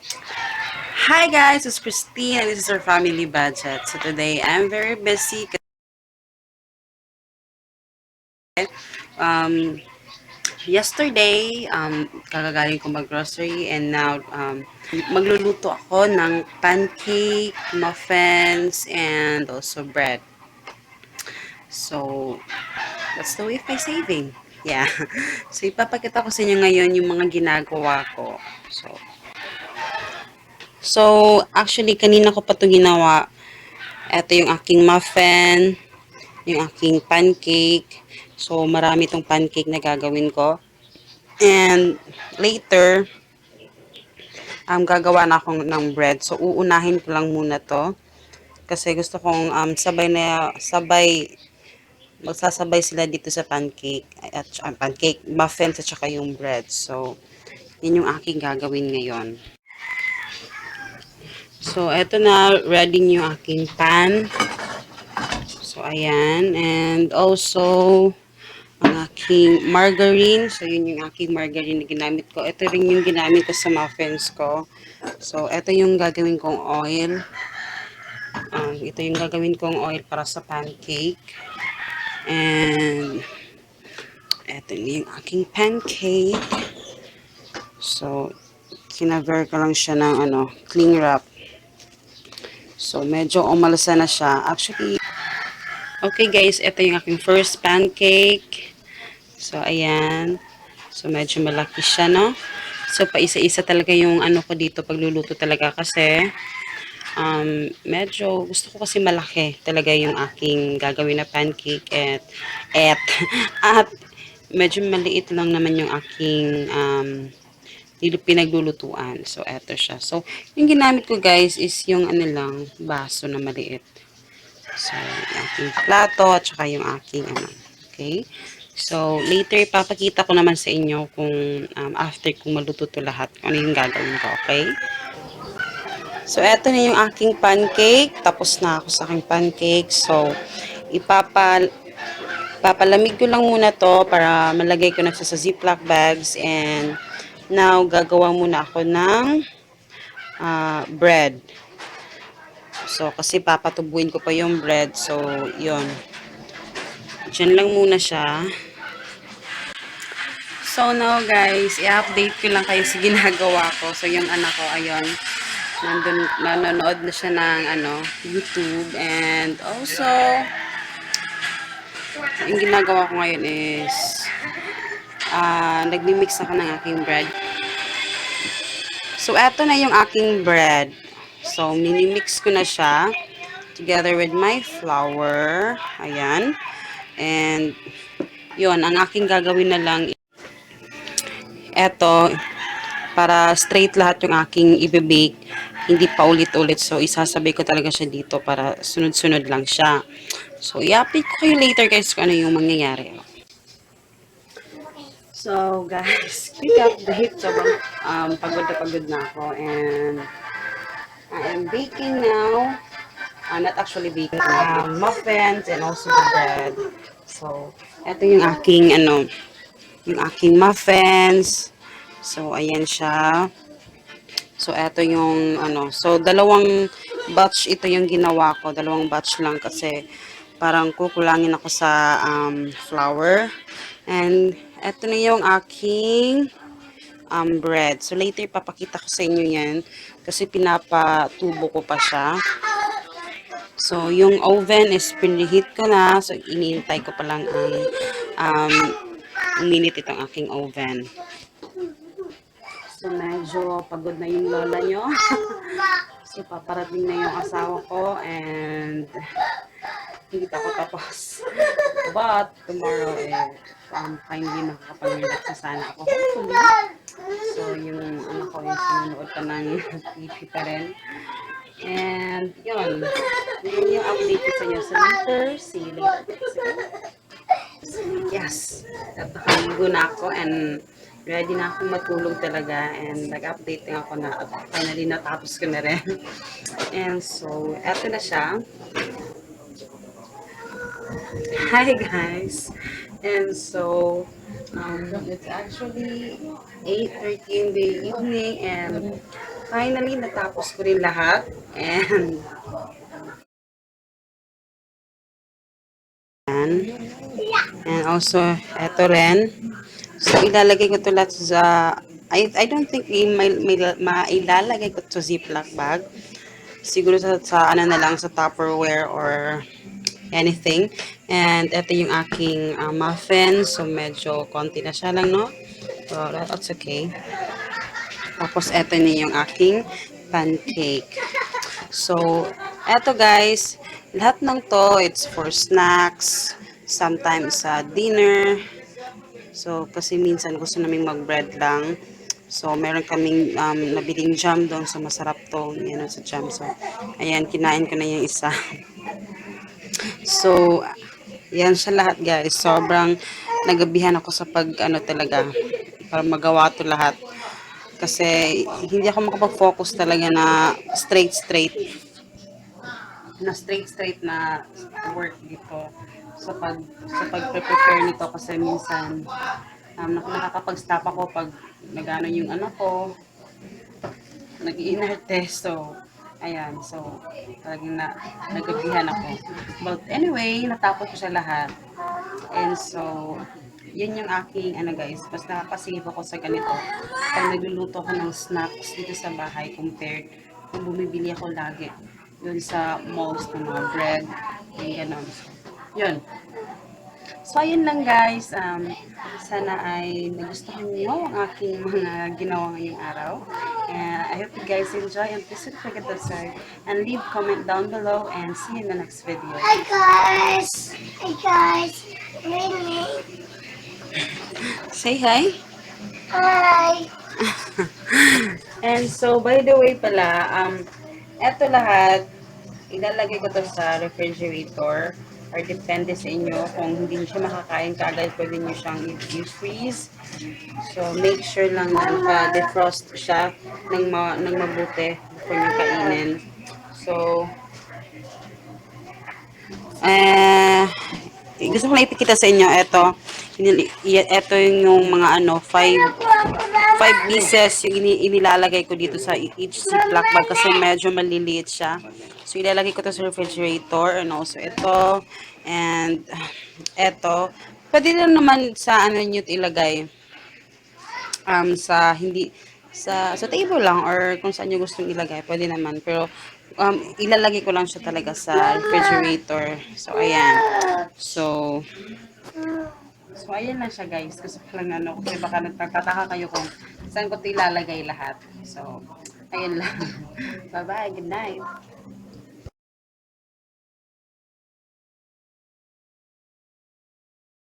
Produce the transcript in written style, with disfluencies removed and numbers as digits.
Hi guys, it's Christine and this is our family budget. So today I'm very busy kasi um, yesterday kagagaling ko mag-grocery and now magluluto ako ng pancake, muffins, and also bread. So that's the way of my saving. Yeah. So ipapakita ko sa inyo ngayon yung mga ginagawa ko. So actually kanina ko pa 'to ginawa. Ito yung aking muffin, yung aking pancake. So, marami tong pancake na gagawin ko. And later, gagawa na ako ng bread. So, uunahin ko lang muna to. Kasi gusto kong magsasabay sila dito sa pancake. Pancake, muffins at saka yung bread. So, yun yung aking gagawin ngayon. So, eto na, ready yung aking pan. So, ayan. And also, ang aking margarine. So, yun yung aking margarine na ginamit ko. Ito rin yung ginamit ko sa muffins ko. So, ito yung gagawin kong oil. Ito yung gagawin kong oil para sa pancake. And, ito yung aking pancake. So, kinaver ko lang siya ng cling wrap. So, medyo umalasa na siya. Actually, okay guys, ito yung aking first pancake. So, ayan. So, medyo malaki siya, no? So, paisa-isa talaga yung ano ko dito pagluluto talaga kasi medyo gusto ko kasi malaki talaga yung aking gagawin na pancake at, at medyo maliit lang naman yung aking pinaglulutuan. So, eto siya. So, yung ginamit ko guys is yung ano lang, baso na maliit. So, yung aking plato at saka yung aking ano. Okay? So, later ipapakita ko naman sa inyo kung after kung maluto to lahat, kung ano yung gagawin ko. Okay? So, eto na yung aking pancake. Tapos na ako sa aking pancake. So, ipapalamig ko lang muna to para malagay ko na siya sa ziploc bags. And now, gagawa muna ako ng bread. So, kasi papatubuin ko pa yung bread. So, yon. Diyan lang muna siya. So now guys, i-update ko lang kayo sa ginagawa ko. So yung anak ko, ayun, nanonood na siya ng YouTube. And also, yung ginagawa ko ngayon is, nagmi-mix ako ng aking bread. So eto na yung aking bread. So mini-mix ko na siya together with my flour. Ayan. And yun, ang aking gagawin na lang, eto, para straight lahat yung aking ibe-bake, hindi pa ulit-ulit. So, isasabay ko talaga siya dito para sunod-sunod lang siya. So, i-update ko kayo later guys kung ano yung mangyayari. So, guys, quick update. So, pagod na ako and I am baking now. Not actually baking, muffins and also the bread. So, ito yung aking, yung aking muffins. So, ayan siya. So, eto yung, so, dalawang batch ito yung ginawa ko. Dalawang batch lang kasi parang kukulangin ako sa flour. And, eto na yung aking bread. So, later, papakita ko sa inyo yan kasi pinapatubo ko pa siya. So, yung oven is preheat ko na. So, iniintay ko pa lang ang uminit itong aking oven. So, medyo pagod na yung lola nyo. So, paparating na yung asawa ko and hindi pa ako tapos. But, tomorrow, kindly makakapag-relax na sana ako. Hopefully. So, yung anak ko yung sinunood pa ng TV pa rin. And, yun. Yun yung update ko sa inyo. So, later, see you later. Yes. At nakaligo na ako and ready na akong matulog talaga and nag-update nga ako na finally natapos ko na rin. And so, eto na siya. Hi guys! And so, it's actually 8:30 in the evening and finally, natapos ko rin lahat. And also, eto rin. So, ilalagay ko to lahat sa, I don't think mailalagay ko to Ziploc bag. Siguro sa ano na lang, sa Tupperware or anything. And ito yung aking muffin. So, medyo konti na siya lang, no? So, that's okay. Tapos, ito na yung aking pancake. So, eto guys, lahat ng to, it's for snacks, sometimes sa dinner. So, kasi minsan gusto naming mag-bread lang. So, meron kaming nabiling jam doon. So, masarap to. Yan sa jam. So, ayan, kinain ko na yung isa. So, yan siya lahat guys. Sobrang nagabihan ako sa pag, ano talaga, para magawa to lahat. Kasi, hindi ako makapag-focus talaga na straight na work dito sa pag-prepare nito kasi minsan nakakapag-stop ako pag nagano yung ano ko, nag-iinerte. So, ayan. So, talagang nagabihan ako. But anyway, natapos ko siya lahat. And so, yun yung aking, ano guys, mas nakakasave ako sa ganito. Pag nagluluto ako ng snacks dito sa bahay compared kung bumibili ako lagi dun sa malls ng mga bread, yung ganon. So, yun. So, ayun lang guys. Sana ay nagustuhan niyo ang aking mga ginawa ngayong araw. And I hope you guys enjoy and please don't forget to subscribe and leave comment down below and see you in the next video. Hi guys! Hi guys! Rini! Say hi! Hi! And so, by the way pala, eto lahat, ilalagay ko to sa refrigerator or depende sa inyo kung hindi nyo siya makakain kaagad, pwede nyo siyang i-freeze. So, make sure lang na naka-defrost siya ng mabuti before nyo kainin. So, gusto ko lang ipikita sa inyo, ito yung mga ano, 5 pieces yung inilalagay ko dito sa each Ziploc bag kasi medyo maliliit siya. So, ilalagay ko to sa refrigerator and also ito and ito. Pwede lang naman sa ano nyo ilagay sa hindi sa table lang or kung saan nyo gustong ilagay, pwede naman. Pero ilalagay ko lang siya talaga sa refrigerator. So, ayan. So, ayan lang siya guys. Gusto ko lang ano, kasi baka nagtataka kayo kung saan ko ito ilalagay lahat. So, ayan lang. Bye-bye. Good night.